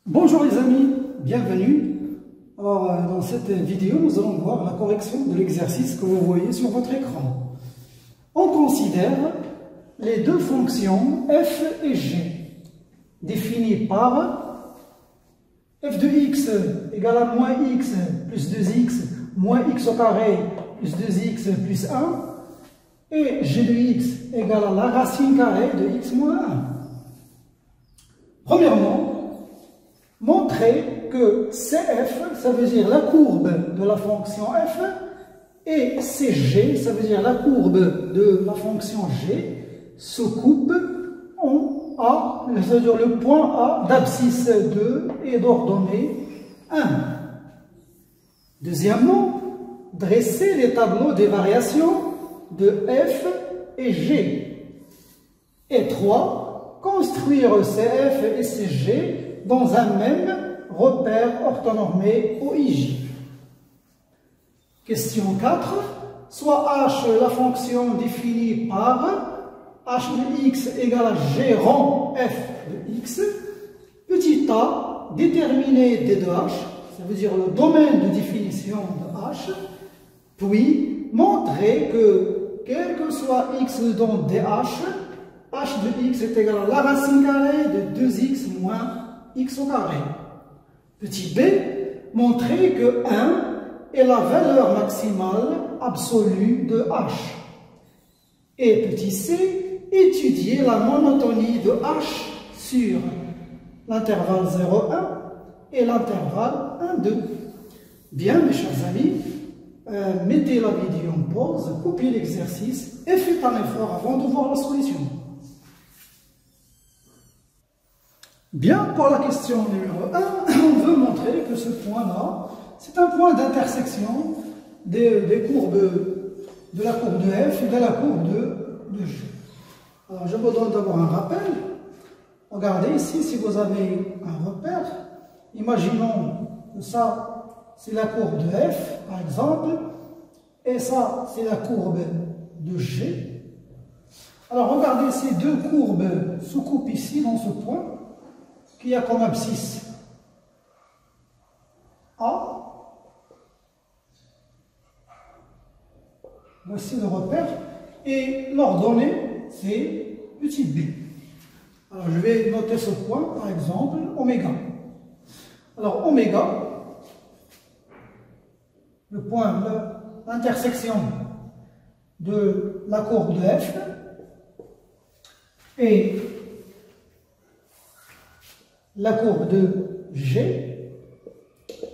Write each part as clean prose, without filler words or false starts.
Bonjour les amis, bienvenue. Alors, dans cette vidéo, nous allons voir la correction de l'exercice que vous voyez sur votre écran. On considère les deux fonctions f et g, définies par f de x égale à moins x plus 2x moins x au carré plus 2x plus 1 et g de x égale à la racine carrée de x moins 1. Premièrement, montrer que CF, ça veut dire la courbe de la fonction f, et CG, ça veut dire la courbe de la fonction g, se coupe en A, c'est-à-dire le point A d'abscisse 2 et d'ordonnée 1. Deuxièmement, dresser les tableaux des variations de f et g. Et 3, construire CF et CG dans un même repère orthonormé OIJ. Question 4. Soit h, la fonction définie par h de x égale à g rond f de x. Petit a, déterminer d de h, ça veut dire le domaine de définition de h. Puis, montrer que, quel que soit x dans dh, h de x est égal à la racine carrée de 2x moins x au carré. Petit b, montrer que 1 est la valeur maximale absolue de h. Et petit c, étudier la monotonie de h sur l'intervalle 0,1 et l'intervalle 1,2. Bien, mes chers amis, mettez la vidéo en pause, copiez l'exercice et faites un effort avant de voir la solution. Bien, pour la question numéro 1, on veut montrer que ce point-là, c'est un point d'intersection des courbes, de la courbe de f et de la courbe de g. Alors, je vous donne d'abord un rappel. Regardez ici, si vous avez un repère, imaginons que ça, c'est la courbe de f, par exemple, et ça, c'est la courbe de g. Alors, regardez, ces deux courbes se coupent ici, dans ce point, qui a comme abscisse A. Voici le repère. Et l'ordonnée, c'est petit b. Alors, je vais noter ce point, par exemple, oméga. Alors, oméga, le point, l'intersection de la courbe de f et la courbe de G,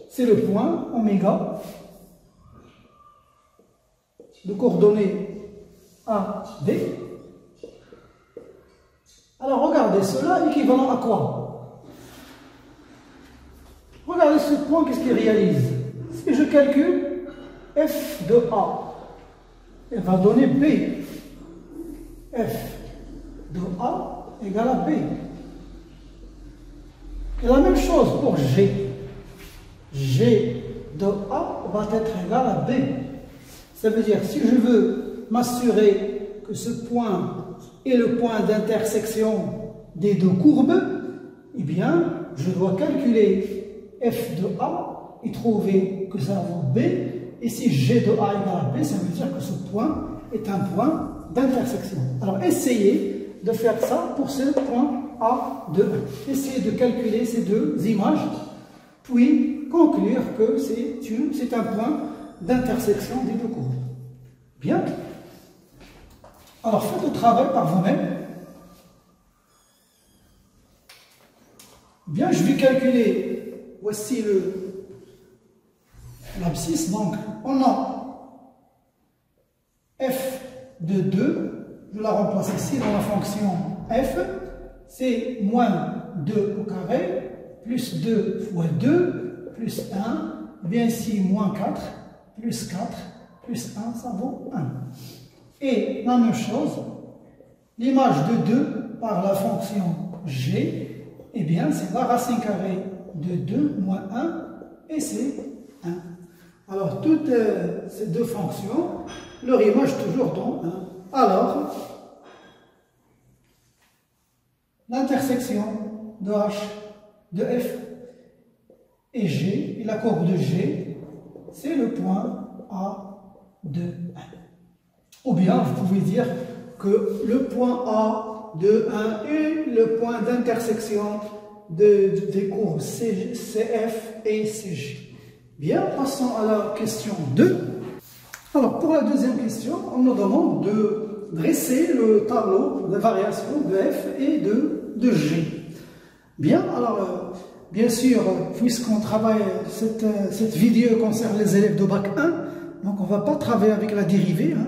c'est le point oméga de coordonnées A, B. Alors regardez cela, équivalent à quoi? Regardez ce point, qu'est-ce qu'il réalise? Si je calcule f de A, elle va donner B. F de A égale à B. Et la même chose pour G. G de A va être égal à B. Ça veut dire, si je veux m'assurer que ce point est le point d'intersection des deux courbes, eh bien, je dois calculer f de A et trouver que ça vaut B. Et si G de A égale à B, ça veut dire que ce point est un point d'intersection. Alors, essayez de faire ça pour ce point A de 1. Essayez de calculer ces deux images, puis conclure que c'est un point d'intersection des deux courbes. Bien. Alors faites le travail par vous-même. Bien, je vais calculer, voici l'abscisse, donc on a f de 2, je la remplace ici dans la fonction f, c'est moins 2 au carré, plus 2 fois 2, plus 1, bien ici, moins 4, plus 4, plus 1, ça vaut 1. Et la même chose, l'image de 2 par la fonction g, eh bien, c'est la racine carrée de 2 moins 1, et c'est 1. Alors, toutes ces deux fonctions, leur image toujours dans 1. Alors, l'intersection de h de f et G, et la courbe de G, c'est le point A de 1. Ou bien, vous pouvez dire que le point A de 1 est le point d'intersection des courbes CF et CG. Bien, passons à la question 2. Alors, pour la deuxième question, on nous demande de dresser le tableau de variation de F et de G. Bien, alors, bien sûr, puisqu'on travaille, cette vidéo concerne les élèves de bac 1, donc on ne va pas travailler avec la dérivée. Hein.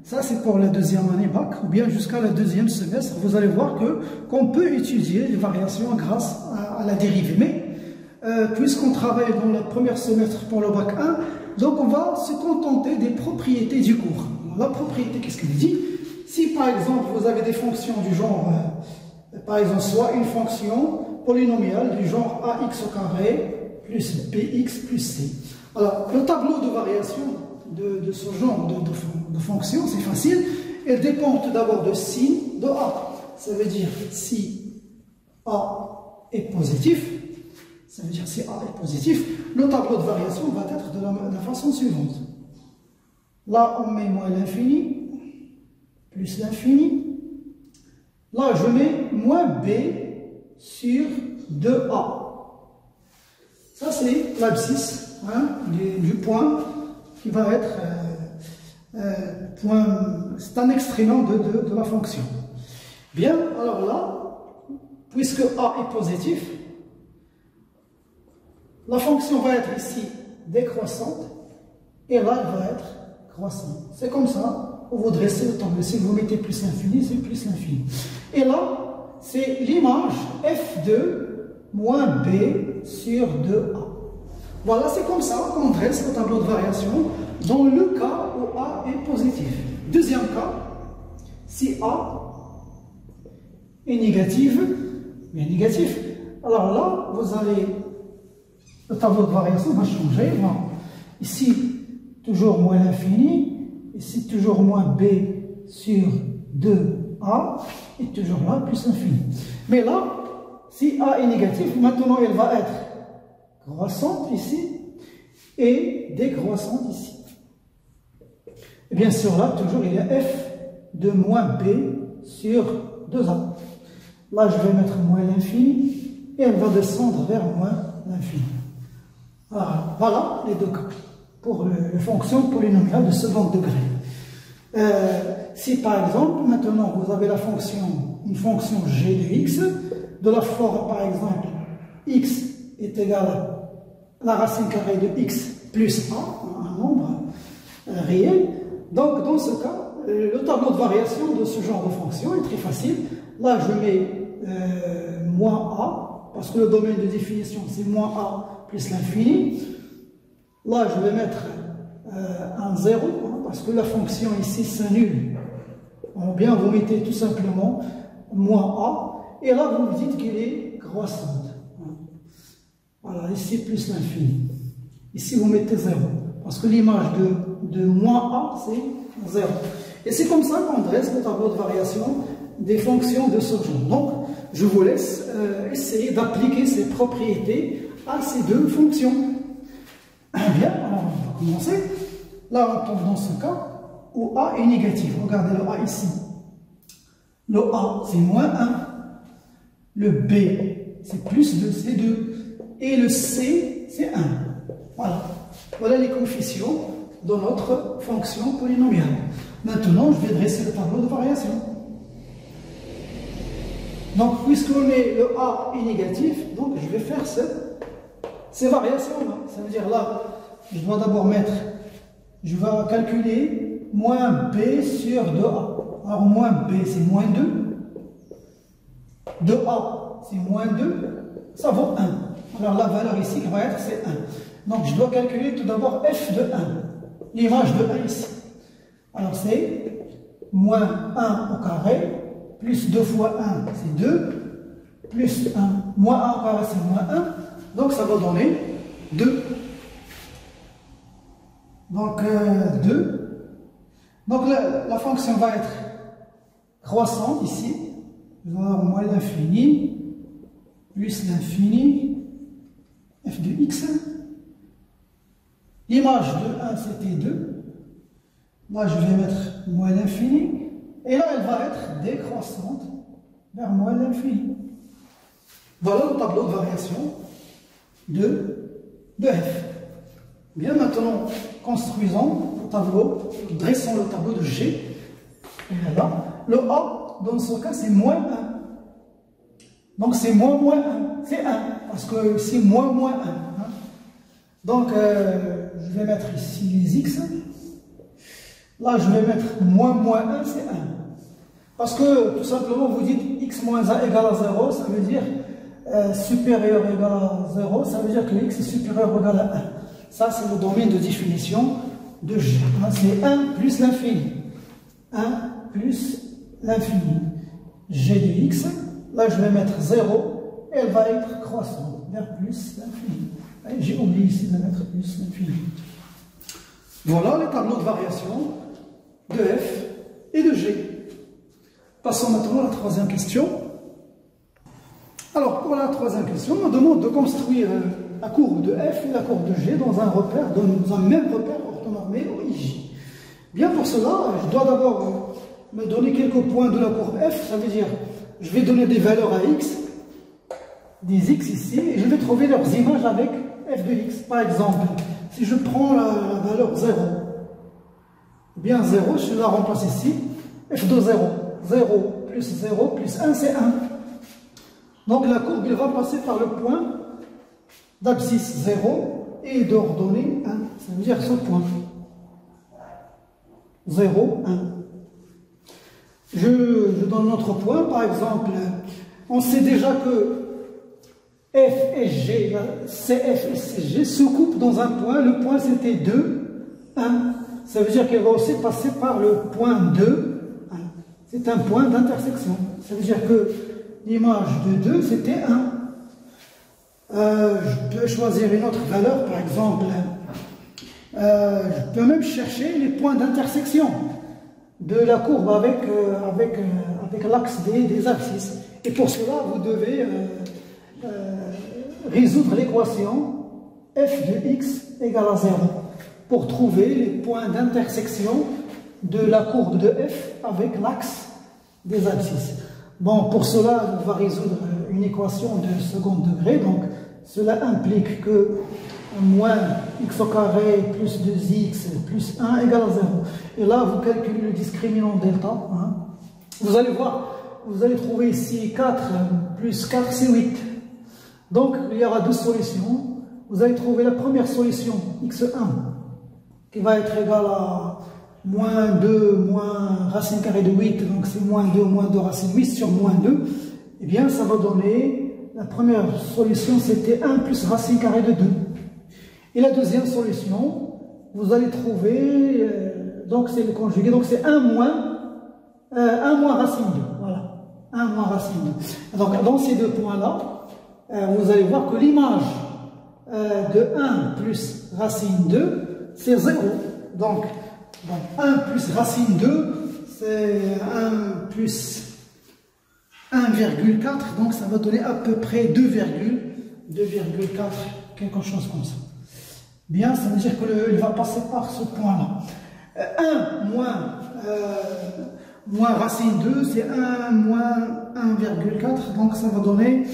Ça, c'est pour la deuxième année bac, ou bien jusqu'à la deuxième semestre. Vous allez voir qu'on peut étudier les variations grâce à la dérivée. Mais, puisqu'on travaille dans le premier semestre pour le bac 1, donc on va se contenter des propriétés du cours. La propriété, qu'est-ce qu'elle dit? Si par exemple vous avez des fonctions du genre, par exemple, soit une fonction polynomiale du genre ax au carré plus bx plus c. Alors, le tableau de variation de ce genre de fonction, c'est facile. Elle dépend tout d'abord de signe de a. Ça veut dire si a est positif, ça veut dire si a est positif, le tableau de variation va être de la façon suivante. Là, on met moins l'infini, plus l'infini. Là, je mets moins b sur 2a. Ça, c'est l'abscisse du point qui va être point. C'est un extrément de la fonction. Bien, alors là, puisque a est positif, la fonction va être ici décroissante et là, elle va être croissante. C'est comme ça, vous dressez le tableau. Si vous mettez plus l'infini, c'est plus l'infini. Et là, c'est l'image f2 moins b sur 2a. Voilà, c'est comme ça qu'on dresse le tableau de variation dans le cas où a est positif. Deuxième cas, si a est négatif, alors là, vous allez, le tableau de variation va changer. Bon, ici, toujours moins l'infini, ici, toujours moins b sur 2a, et toujours là, plus l'infini. Mais là, si a est négatif, maintenant elle va être croissante ici et décroissante ici. Et bien sûr, là, toujours, il y a f de moins b sur 2a. Là, je vais mettre moins l'infini et elle va descendre vers moins l'infini. Voilà les deux cas pour les fonctions polynomiales de second degré. Si par exemple, maintenant, vous avez une fonction g de x, de la forme, par exemple, x est égal à la racine carrée de x plus a, un nombre réel. Donc, dans ce cas, le tableau de variation de ce genre de fonction est très facile. Là, je mets moins a, parce que le domaine de définition, c'est moins a plus l'infini. Là, je vais mettre un 0, parce que la fonction ici s'annule. Ou bien, vous mettez tout simplement moins a, et là, vous me dites qu'elle est croissante. Voilà, ici, plus l'infini. Ici, vous mettez 0, parce que l'image de moins a, c'est 0. Et c'est comme ça qu'on dresse le tableau de variation des fonctions de ce genre. Donc, je vous laisse essayer d'appliquer ces propriétés à ces deux fonctions. Bien, alors on va commencer. Là, on tombe dans ce cas où a est négatif. Regardez le a ici. Le a, c'est moins 1. Le b, c'est plus 2, c'est 2. Et le c, c'est 1. Voilà. Voilà les coefficients de notre fonction polynomiale. Maintenant, je vais dresser le tableau de variation. Donc, puisqu'on est le a est négatif, donc je vais faire ces variations-là. Ça veut dire là, je dois d'abord je vais calculer moins b sur 2a. Alors, moins b, c'est moins 2. 2a, c'est moins 2. Ça vaut 1. Alors, la valeur ici qui va être, c'est 1. Donc, je dois calculer tout d'abord f de 1. L'image de 1 ici. Alors, c'est moins 1 au carré, plus 2 fois 1, c'est 2, plus 1, moins 1 au carré, c'est moins 1. Donc, ça va donner 2. Donc, 2. Donc, la fonction va être croissante ici. Je vais avoir moins l'infini, plus l'infini, f de de x. L'image de 1, c'était 2. Là, je vais mettre moins l'infini. Et là, elle va être décroissante vers moins l'infini. Voilà le tableau de variation de f. Bien, maintenant, construisons le tableau, dressons le tableau de G. Et là, le A, dans ce cas, c'est moins 1. Donc, c'est moins 1. C'est 1, parce que c'est moins 1. Hein. Donc, je vais mettre ici les x. Là, je vais mettre moins 1, c'est 1. Parce que, tout simplement, vous dites x moins 1 égale à 0, ça veut dire supérieur égale à 0, ça veut dire que x est supérieur ou égal à 1. Ça, c'est le domaine de définition de G. C'est 1 plus l'infini. 1 plus l'infini. G de x. Là, je vais mettre 0 et elle va être croissante vers plus l'infini. J'ai oublié ici de mettre plus l'infini. Voilà les tableaux de variation de f et de g. Passons maintenant à la troisième question. Alors, pour la troisième question, on demande de construire la courbe de f et la courbe de g dans un repère, dans un même repère orthonormé au IJ. Bien, pour cela, je dois d'abord me donner quelques points de la courbe f, ça veut dire je vais donner des valeurs à x, des x ici, et je vais trouver leurs images avec f de x. Par exemple, si je prends la valeur 0, eh bien 0, je la remplace ici, f de 0. 0 plus 0 plus 1, c'est 1. Donc la courbe, elle va passer par le point d'abscisse 0 et d'ordonnée 1. Ça veut dire ce point. 0, 1. Je donne notre point, par exemple, on sait déjà que f et g, CF et CG se coupent dans un point. Le point c'était 2, 1. Ça veut dire qu'elle va aussi passer par le point 2, 1. C'est un point d'intersection. Ça veut dire que l'image de 2 c'était 1. Je peux choisir une autre valeur, par exemple. Je peux même chercher les points d'intersection de la courbe avec l'axe des abscisses. Et pour cela, vous devez résoudre l'équation f de x égale à 0 pour trouver les points d'intersection de la courbe de f avec l'axe des abscisses. Bon, pour cela, on va résoudre une équation de second degré. Donc, cela implique que moins x au carré plus 2x plus 1 égale à 0. Et là, vous calculez le discriminant delta. Hein. Vous allez voir, vous allez trouver ici 4 plus 4, c'est 8. Donc, il y aura deux solutions. Vous allez trouver la première solution, x1, qui va être égale à moins 2 moins racine carrée de 8. Donc, c'est moins 2 racine 8 sur moins 2. Eh bien, ça va donner, la première solution, c'était 1 plus racine carrée de 2. Et la deuxième solution, vous allez trouver, donc c'est le conjugué, donc c'est 1 moins racine 2. Voilà, 1 moins racine 2. Donc dans ces deux points-là, vous allez voir que l'image de 1 plus racine 2, c'est 0. Donc 1 plus racine 2, c'est 1 plus 1,4, donc ça va donner à peu près 2,4, quelque chose comme ça. Bien, ça veut dire qu'il va passer par ce point-là. 1 moins racine 2, c'est 1 moins 1,4, donc ça va donner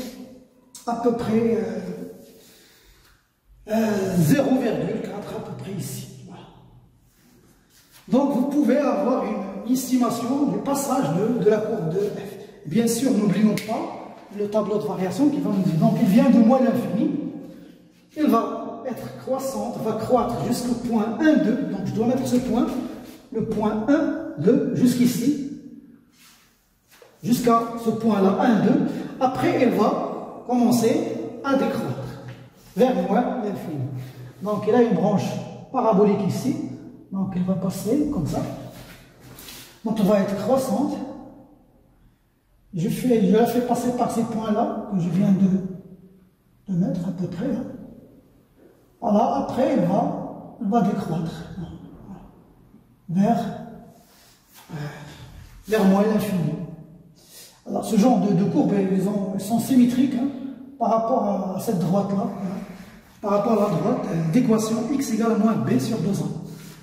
à peu près 0,4 à peu près ici. Voilà. Donc vous pouvez avoir une estimation du passage de la courbe de f. Bien sûr, n'oublions pas le tableau de variation qui va nous dire, donc il vient de moins l'infini, il va être croissante, va croître jusqu'au point 1, 2, donc je dois mettre ce point, le point 1, 2, jusqu'ici, jusqu'à ce point-là, 1, 2, après elle va commencer à décroître vers moins l'infini. Donc il a une branche parabolique ici, donc elle va passer comme ça, donc elle va être croissante. Je la fais passer par ces points-là que je viens de mettre à peu près. Là. Voilà, après elle va décroître vers moins l'infini. Alors ce genre de courbes, elles sont symétriques hein, par rapport à cette droite-là. Hein. par rapport à la droite d'équation x égale à moins b sur 2a.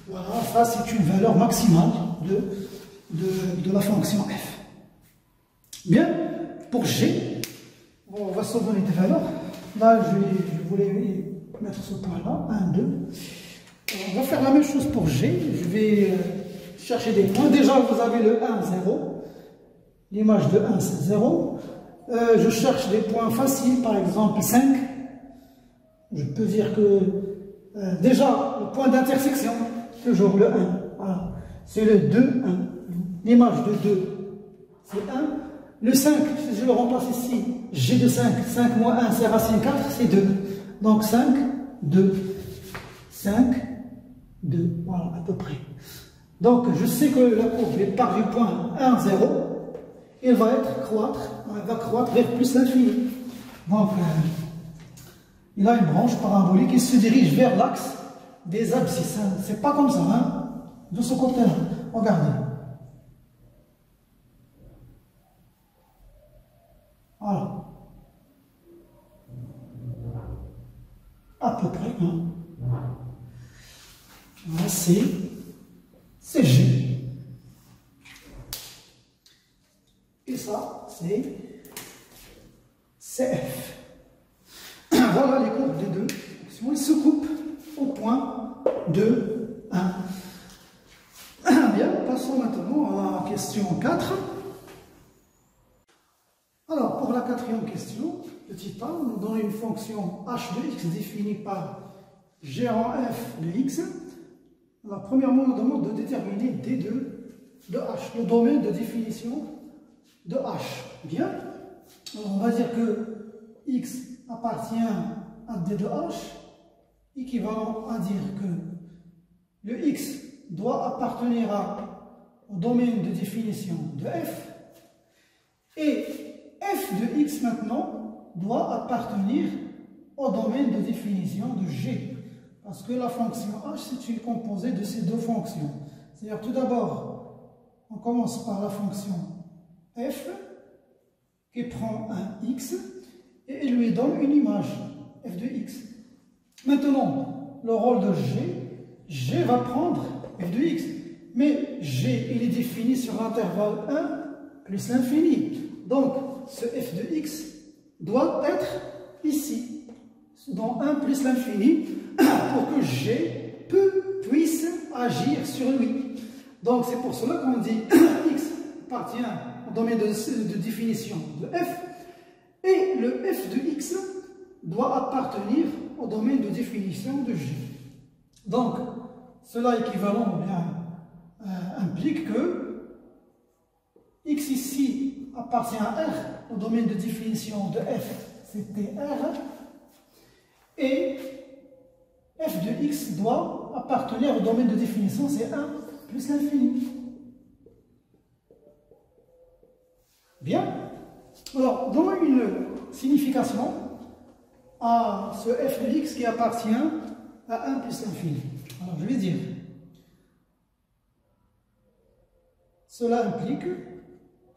Voilà, ça c'est une valeur maximale de la fonction f. Bien, pour g, on va se donner des valeurs. Là, je voulais mettre ce point-là, 1, 2. On va faire la même chose pour g. Je vais chercher des points. Déjà, vous avez le 1, 0. L'image de 1, c'est 0. Je cherche des points faciles, par exemple 5. Je peux dire que déjà, le point d'intersection, toujours le 1. Voilà. C'est le 2, 1. L'image de 2, c'est 1. Le 5, si je le remplace ici, g de 5, 5 moins 1, c'est racine 4, c'est 2. Donc 5, 2. 5, 2. Voilà, à peu près. Donc, je sais que la courbe part du point 1, 0. Elle va croître vers plus l'infini. Donc, il a une branche parabolique qui se dirige vers l'axe des abscisses. C'est pas comme ça, hein, de ce côté-là. Regardez. Voilà. À peu près, hein. Voilà, c'est G. Et ça, c'est F. Voilà les courbes des deux. Ils se coupent au point 2, 1. Bien, passons maintenant à la question 4. Alors, pour la quatrième question, petit a, on nous donne une fonction h de x définie par g en f de x. Alors, premièrement, on nous demande de déterminer D2 de h, le domaine de définition de h. Bien, alors on va dire que x appartient à D de h, équivalent à dire que le x doit appartenir au domaine de définition de f, et f de x maintenant doit appartenir au domaine de définition de g. Parce que la fonction h, c'est une composée de ces deux fonctions. C'est-à-dire, tout d'abord, on commence par la fonction f, qui prend un x, et elle lui donne une image, f de x. Maintenant, le rôle de g va prendre f de x. Mais g, il est défini sur l'intervalle 1 plus l'infini. Donc, ce f de x doit être ici, dans 1 plus l'infini, pour que g puisse agir sur lui. Donc c'est pour cela qu'on dit x appartient au domaine de définition de f, et le f de x doit appartenir au domaine de définition de g. Donc cela équivalent implique que x ici appartient à R, au domaine de définition de f, c'était R, et f de x doit appartenir au domaine de définition, c'est 1 plus l'infini. Bien. Alors, donnons une signification à ce f de x qui appartient à 1 plus l'infini. Alors, je vais dire, cela implique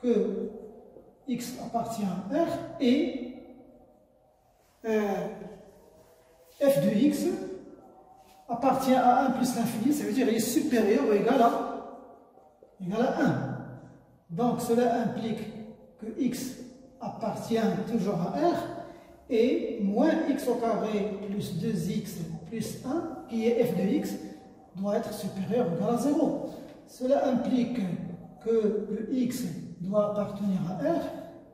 que x appartient à R et f de x appartient à 1 plus l'infini, ça veut dire qu'il est supérieur ou égal à 1. Donc cela implique que x appartient toujours à R, et moins x au carré plus 2x plus 1, qui est f de x, doit être supérieur ou égal à 0. Cela implique que le x doit appartenir à R,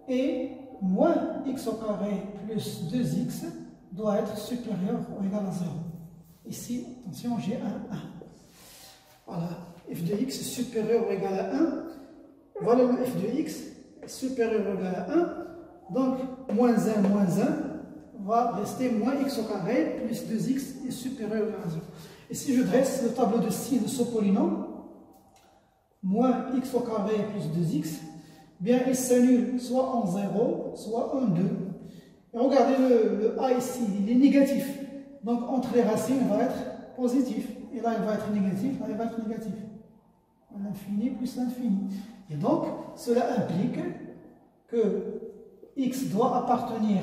et moins x au carré plus 2x doit être supérieur ou égal à 0. Ici, attention, j'ai un 1. Voilà, f de x est supérieur ou égal à 1. Voilà le f de x supérieur ou égal à 1. Donc, moins 1 va rester moins x au carré plus 2x est supérieur ou égal à 0. Et si je dresse le tableau de signes de ce polynôme, moins x au carré plus 2x, bien il s'annule soit en 0, soit en 2. Et regardez le a ici, il est négatif. Donc entre les racines, il va être positif. Et là, il va être négatif, là, il va être négatif. L'infini plus l'infini. Et donc, cela implique que x doit appartenir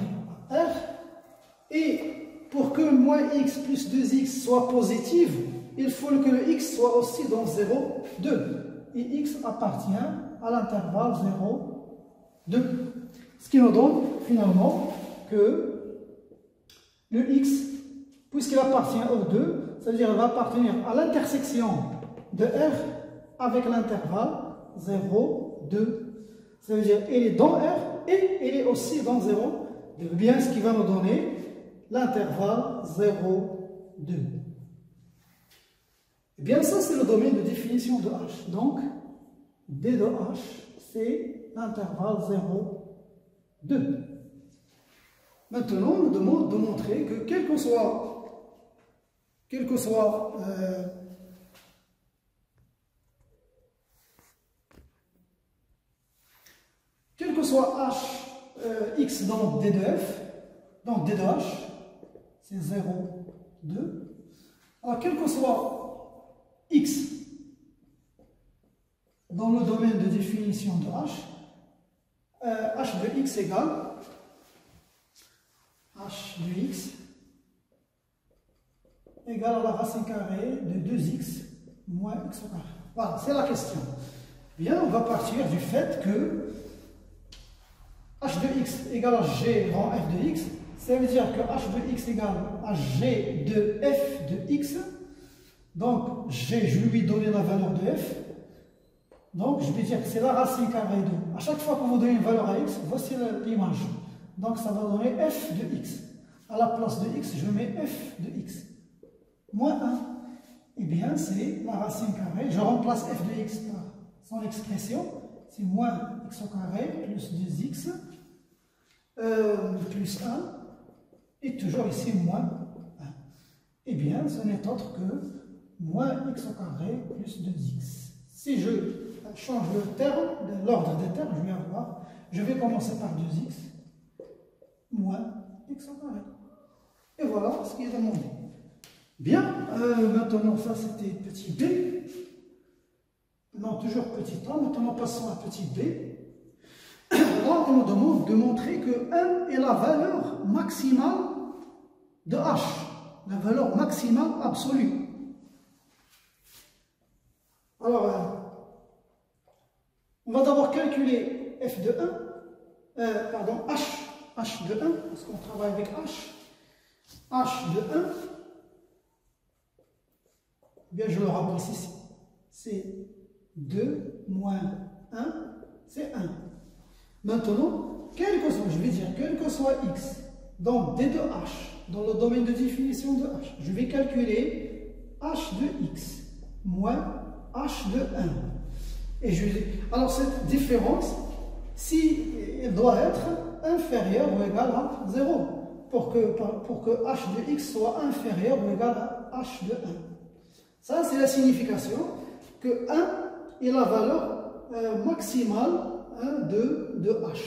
à R, et pour que moins x plus 2x soit positif, il faut que le x soit aussi dans 0, 2. Et x appartient à l'intervalle 0, 2. Ce qui nous donne finalement que le x, puisqu'il appartient au 2, ça veut dire qu'il va appartenir à l'intersection de R avec l'intervalle 0, 2. Ça veut dire qu'il est dans R et il est aussi dans 0, 2. Bien, ce qui va nous donner l'intervalle 0, 2. Eh bien, ça, c'est le domaine de définition de H. Donc, D de H, c'est l'intervalle 0, 2. Maintenant, on nous demande de montrer que quel que soit H, x dans D de F, donc D de H, c'est 0, 2. Alors, quel que soit x dans le domaine de définition de H, H de x égale H de x égale à la racine carrée de 2x moins x au carré. Voilà, c'est la question. Bien, on va partir du fait que h de x égale à g rang f de x. Ça veut dire que h de x égale à g de f de x. Donc, g, je lui ai donné la valeur de f. Donc, je vais dire que c'est la racine carrée de... À chaque fois que vous donnez une valeur à x, voici l'image. Donc, ça va donner f de x. À la place de x, je mets f de x. Moins 1. Eh bien, c'est la racine carrée. Je remplace f de x par son expression. C'est moins x au carré plus 2x plus 1. Et toujours ici, moins 1. Eh bien, ce n'est autre que moins x au carré plus 2x. Si je change le terme, l'ordre des termes, je vais commencer par 2x moins x au carré. Et voilà ce qui est demandé. Bien, maintenant ça c'était petit b. Non, toujours petit a. Maintenant passons à petit b. Là, on nous demande de montrer que 1 est la valeur maximale de h, la valeur maximale absolue. Alors, on va d'abord calculer f de 1, pardon, h de 1, parce qu'on travaille avec h de 1, bien je le remplace ici, c'est 2 moins 1, c'est 1. Maintenant, quel que soit x, donc d de h, dans le domaine de définition de h, je vais calculer h de x moins h de 1. Et alors cette différence, si elle doit être inférieure ou égale à 0, pour que h de x soit inférieur ou égal à h de 1. Ça, c'est la signification que 1 est la valeur maximale de h.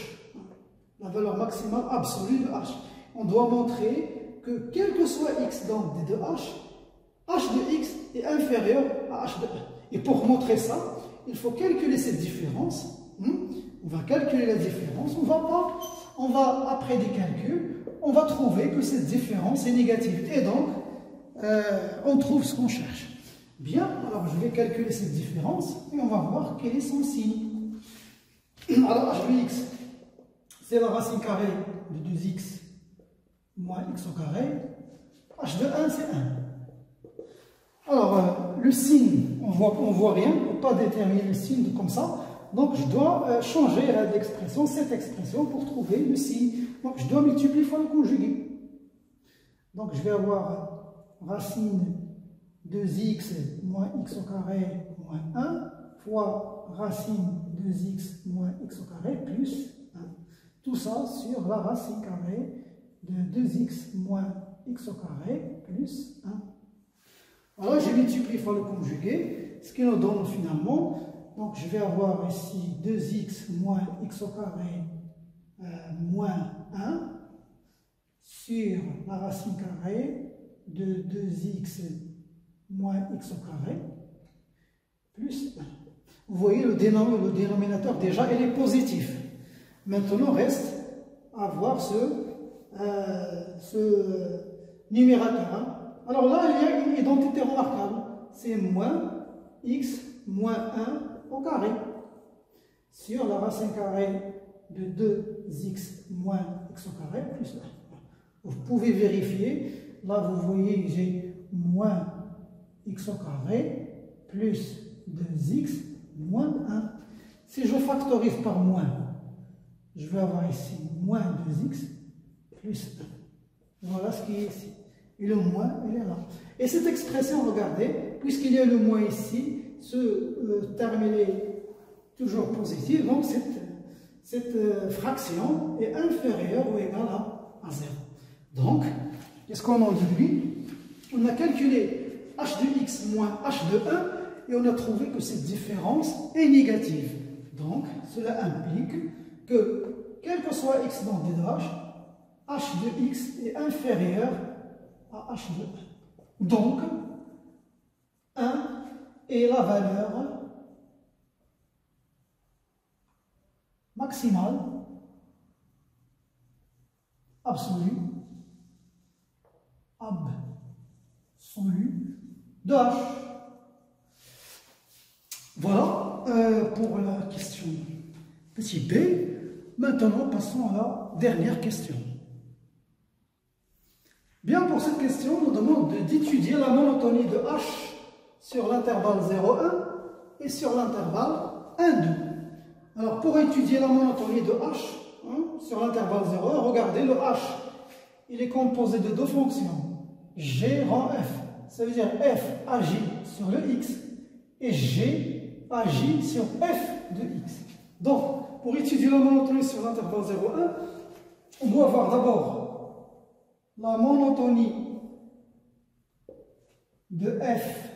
La valeur maximale absolue de h. On doit montrer que quel que soit x dans d de h de x est inférieur à h de 1. Et pour montrer ça, il faut calculer cette différence. On va calculer la différence. On va, après des calculs, on va trouver que cette différence est négative. Et donc, on trouve ce qu'on cherche. Bien, alors je vais calculer cette différence et on va voir quel est son signe. Alors, h de x, c'est la racine carrée de 2x moins x au carré. H de 1, c'est 1. Alors, le signe, on voit rien, on ne peut pas déterminer le signe comme ça. Donc, je dois changer l'expression, cette expression, pour trouver le signe. Donc, je dois multiplier fois le conjugué. Donc, je vais avoir racine 2x moins x au carré moins 1 fois racine 2x moins x au carré plus 1. Tout ça sur la racine carrée de 2x moins x au carré plus 1. Alors, je multiplie fois le conjugué, ce qui nous donne finalement, donc je vais avoir ici 2x moins x au carré moins 1 sur la racine carrée de 2x moins x au carré plus 1. Vous voyez, le dénominateur, déjà, il est positif. Maintenant, reste à voir numérateur 1. Alors là, il y a une identité remarquable. C'est moins x moins 1 au carré sur la racine carrée de 2x moins x au carré plus 1. Vous pouvez vérifier. Là, vous voyez que j'ai moins x au carré plus 2x moins 1. Si je factorise par moins, je vais avoir ici moins 2x plus 1. Voilà ce qui est ici. Et le moins, il est là. Et cette expression, regardez, puisqu'il y a le moins ici, ce terme est toujours positif, donc cette fraction est inférieure ou égale à 0. Donc, qu'est-ce qu'on en déduit? On a calculé h de x moins h de 1 et on a trouvé que cette différence est négative. Donc, cela implique que, quel que soit x dans d de h de x est inférieur à h de 1. Donc, 1 est la valeur maximale, absolue de h. Voilà pour la question petit b. Maintenant, passons à la dernière question. Bien, pour cette question, on nous demande d'étudier la monotonie de h sur l'intervalle 0,1 et sur l'intervalle 1,2. Alors, pour étudier la monotonie de h sur l'intervalle 0,1, regardez, le h, il est composé de deux fonctions. G rend f, ça veut dire f agit sur le x, et g agit sur f de x. Donc, pour étudier la monotonie sur l'intervalle 0,1, on doit voir d'abord la monotonie de f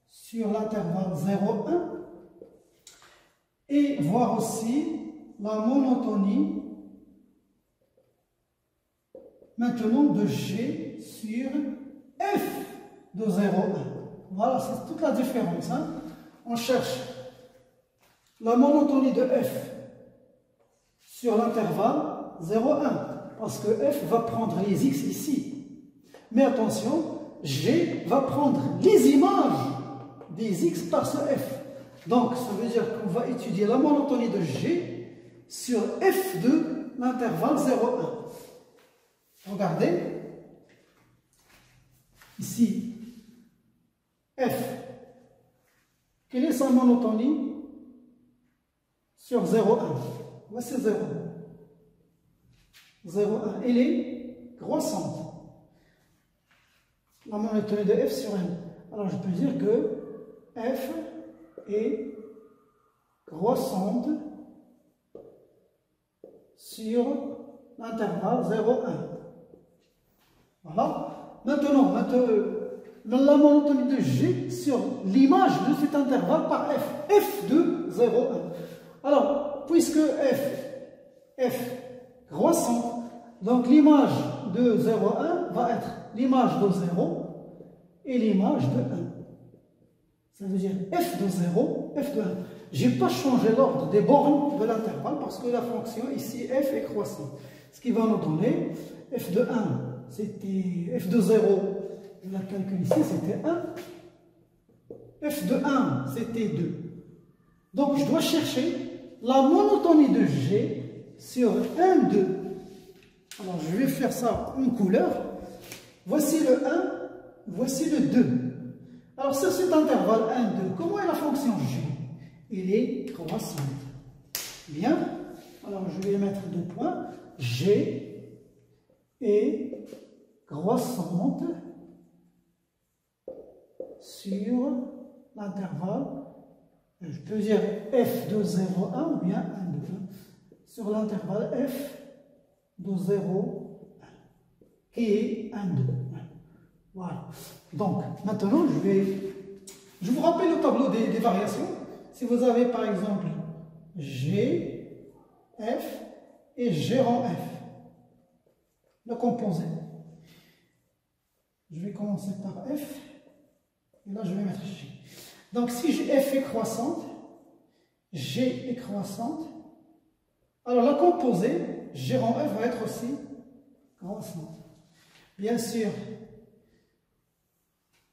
sur l'intervalle 0,1 et voir aussi la monotonie maintenant de g sur f de 0,1. Voilà, c'est toute la différence. On cherche la monotonie de f sur l'intervalle 0,1 parce que f va prendre les x ici. Mais attention, g va prendre les images des x par ce f. Donc, ça veut dire qu'on va étudier la monotonie de g sur f de l'intervalle 0,1. Regardez, ici, f, quelle est sa monotonie sur 0,1? Voici 0,1. 0,1, elle est croissante. La monotonie de f sur n. Alors, je peux dire que f est croissante sur l'intervalle 0,1. Voilà. Maintenant, la monotonie de g sur l'image de cet intervalle par f de 0,1. Alors, puisque f croissante, donc l'image de 0,1 va être l'image de 0 et l'image de 1. Ça veut dire f de 0, f de 1. Je n'ai pas changé l'ordre des bornes de l'intervalle parce que la fonction ici, f est croissante. Ce qui va nous donner f de 1, c'était f de 0, je la calcule ici, c'était 1. F de 1, c'était 2. Donc je dois chercher la monotonie de g sur 1, 2. Alors je vais faire ça en couleur. Voici le 1, voici le 2. Alors sur cet intervalle 1, 2, comment est la fonction g? Elle est croissante. Bien. Alors je vais mettre deux points. G est croissante sur l'intervalle, je peux dire f de 0,1 ou bien 1, 2, sur l'intervalle f de 0,1 qui est 1, 2. Voilà. Donc, maintenant, je vous rappelle le tableau des variations. Si vous avez par exemple G, F et G rend F, le composé. Je vais commencer par F et là je vais mettre G. Donc, si F est croissante, G est croissante, alors la composée G rend F va être aussi croissante. Bien sûr,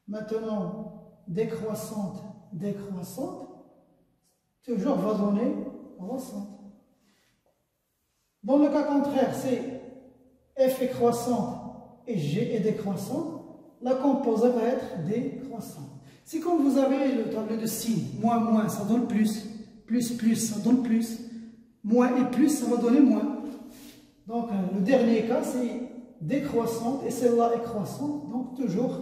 maintenant, décroissante, décroissante, toujours va donner croissante. Dans le cas contraire, c'est f est croissante et g est décroissante, la composée va être décroissante. C'est comme vous avez le tableau de signes, moins, moins, ça donne plus, plus, ça donne plus, moins et plus, ça va donner moins. Donc, le dernier cas, c'est décroissante et celle-là est croissante, donc toujours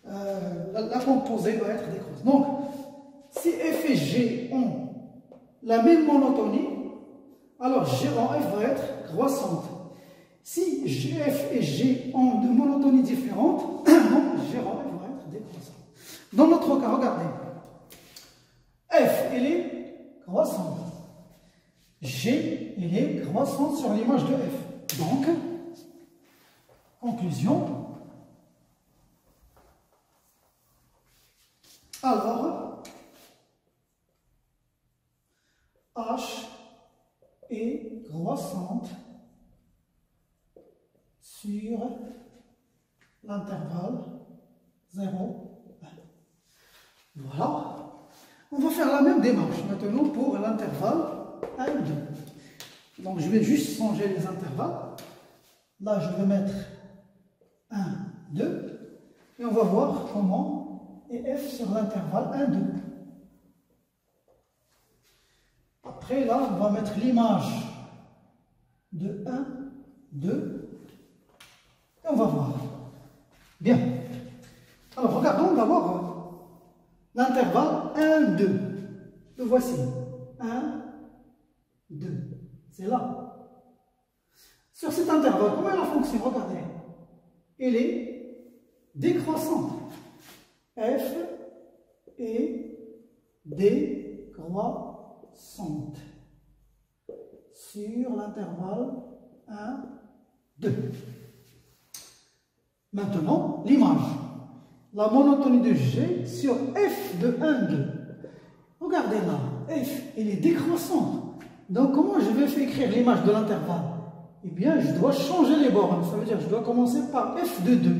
la composée va être décroissante. Donc, si f et g ont la même monotonie, alors g en f va être croissante. Si f et g ont de monotonies différentes, donc g en f va être décroissante. Dans notre cas, regardez, f, elle est croissante. G, elle est croissante sur l'image de f. Donc, conclusion. Alors, h est croissante sur l'intervalle 0, 1. Voilà. On va faire la même démarche maintenant pour l'intervalle 1, 2. Donc, je vais juste changer les intervalles. Là, je vais mettre 1, 2. Et on va voir comment est f sur l'intervalle 1, 2. Après, là, on va mettre l'image de 1, 2. Et on va voir. Bien. Alors, regardons d'abord l'intervalle 1, 2. Le voici. 1, 2. C'est là. Sur cet intervalle, comment est la fonction? Regardez. Elle est décroissante. F est décroissante sur l'intervalle 1, 2. Maintenant, l'image. La monotonie de G sur F de 1, 2. Regardez là, F, elle est décroissante. Donc, comment je vais écrire l'image de l'intervalle? Eh bien, je dois changer les bornes. Ça veut dire que je dois commencer par F de 2.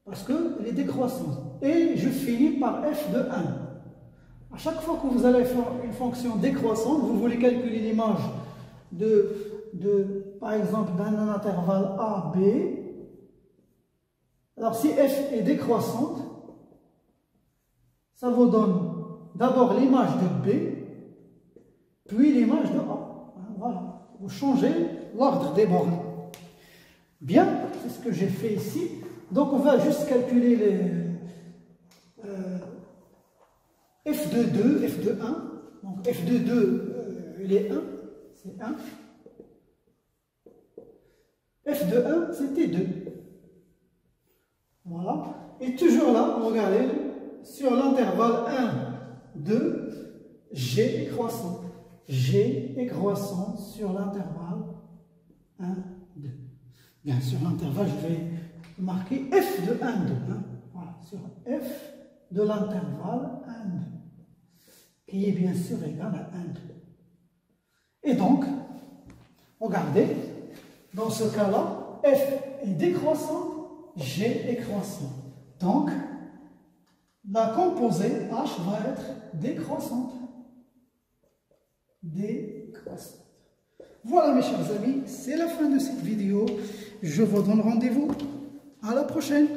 Parce qu'elle est décroissante. Et je finis par F de 1. À chaque fois que vous allez faire une fonction décroissante, vous voulez calculer l'image par exemple, d'un intervalle A, B. Alors, si f est décroissante, ça vous donne d'abord l'image de B, puis l'image de A. Voilà. Vous changez l'ordre des bornes. Bien, c'est ce que j'ai fait ici. Donc, on va juste calculer les f de 2, f de 1. Donc, f de 2, il est 1, c'est 1. F de 1, c'était 2. Voilà. Et toujours là, regardez, sur l'intervalle 1, 2, G est croissant. G est croissant sur l'intervalle 1, 2. Bien, sur l'intervalle, je vais marquer F de 1, 2. Hein. Voilà, sur F de l'intervalle 1, 2. Qui est bien sûr égal à 1, 2. Et donc, regardez, dans ce cas-là, F est décroissante, G est croissant. Donc, la composée H va être décroissante. Décroissante. Voilà mes chers amis, c'est la fin de cette vidéo. Je vous donne rendez-vous à la prochaine.